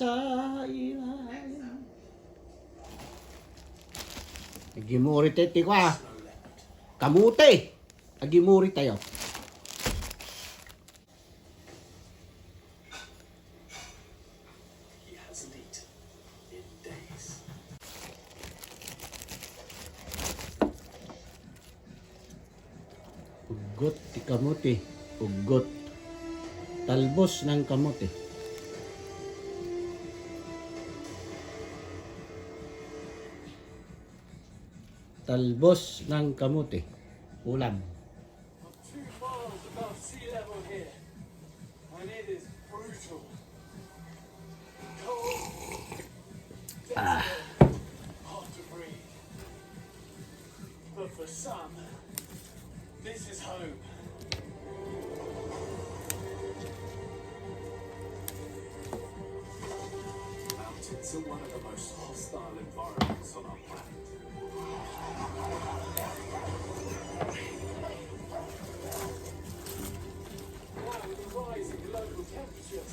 sa ilalim. Nagimuri teti ko ah. Kamote. Nagimuri tayo. Ugot ti kamote. Ugot. Talbos ng kamote. Talbos ng kamote. Ulam. Ah. But for some, this is home. Mountains are one of the most hostile environments on our planet. Now, with the rising global temperatures,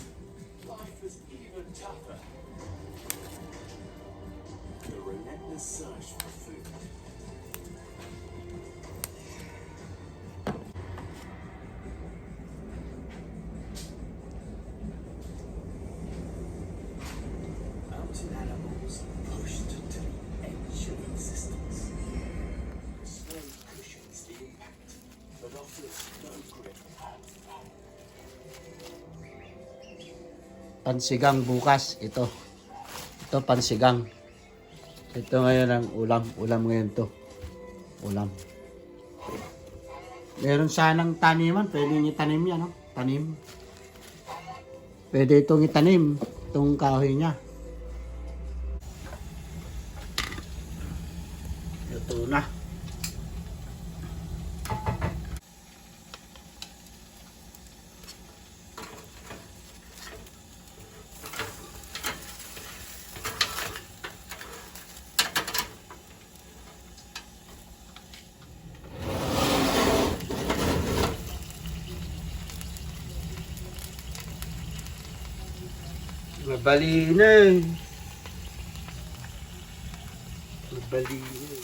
life is even tougher. The relentless search for food. Mountain animals pushed to the edge of existence. The snow cushions the impact, but offers no grip. Pansigang bukas. Ito pansigang. Ito ngayon ang ulam. Ulam ngayon to. Ulam. Meron sanang taniman. Pwede nyo itanim yan, no? Tanim. Pwede itong itanim. Itong kahoy niya. Ito na. Mabali na eh. Mabali na eh.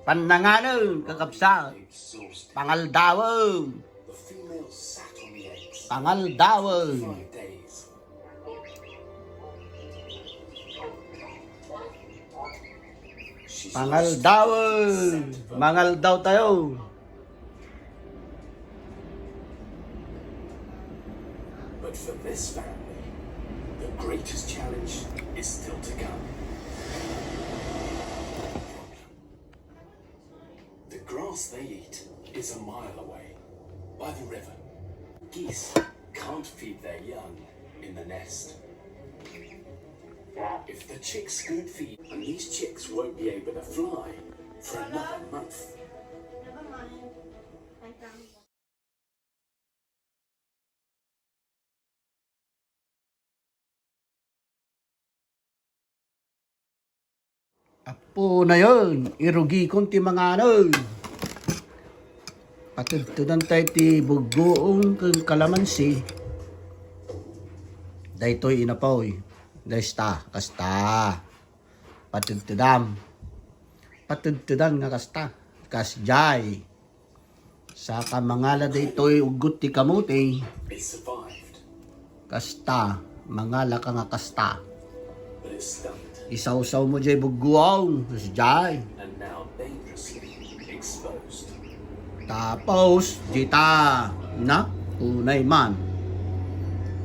Pananghalian, kakabsa. Exhausted. Pangaldawan. The female sat on the eggs Pangaldawan. 5 days. She's Pangaldawan. Mangal daw tayo. But for this family, the greatest challenge is still to come. The grass they eat is a mile away, by the river. Geese can't feed their young in the nest. If the chicks don't feed, and these chicks won't be able to fly for another month. Never mind. I promise. Apo na yun. Irugi kong ti mga ano. Patugtudan tayo ti bugoong kang kalamansi. Daytoy inapoy. Daysta. Kasta. Patugtudan. Patugtudan nga kasta. Kasjay. Sa kamangala daytoy ugot ti kamote. They survived, Kasta. Mangala ka nga kasta. but it stumped, Isaw-saw mo jay bugoong. Kasjay. and now dangerously exposed. Tapos, dita na, tunay man.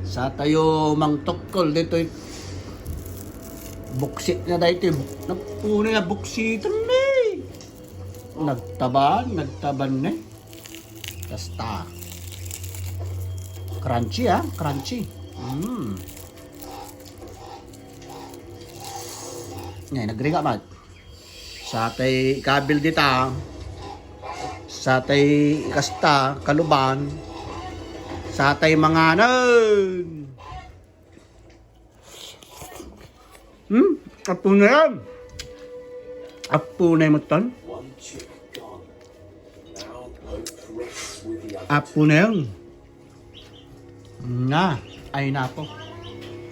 Sa tayo mang tukol dito, buksit na dito, nagpunay na buksitan na eh. Nagtaban na eh. Basta. Crunchy ah, crunchy. Ngayon, nagringa mat. Sa tay kabil dita, sa tay kasta, kaluban, sa tay manganan. Apo na yan. Apo na yung mutan. One chick gone. Now hope rests with the other. Apo na yan. Nga, ay na po.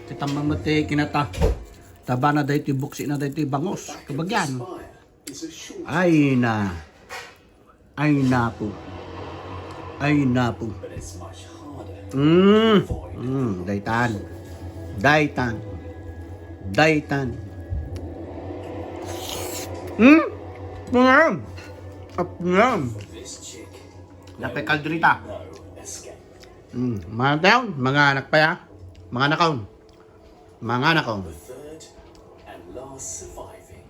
Kita mamati kinata. Taba na dahito yung buksi na dahito yung bangos. Kabagyan. Fire is a short, Ay na. Ay na po. Ay na po. but it's much harder to avoid. Daytan. Daytan. Daytan. Pungam. Apungam. This chick, Dapat kaldrita. no escape. Mga taon, mga anak pa ya. Mga nakaon. Mga nakaon. The third and last surviving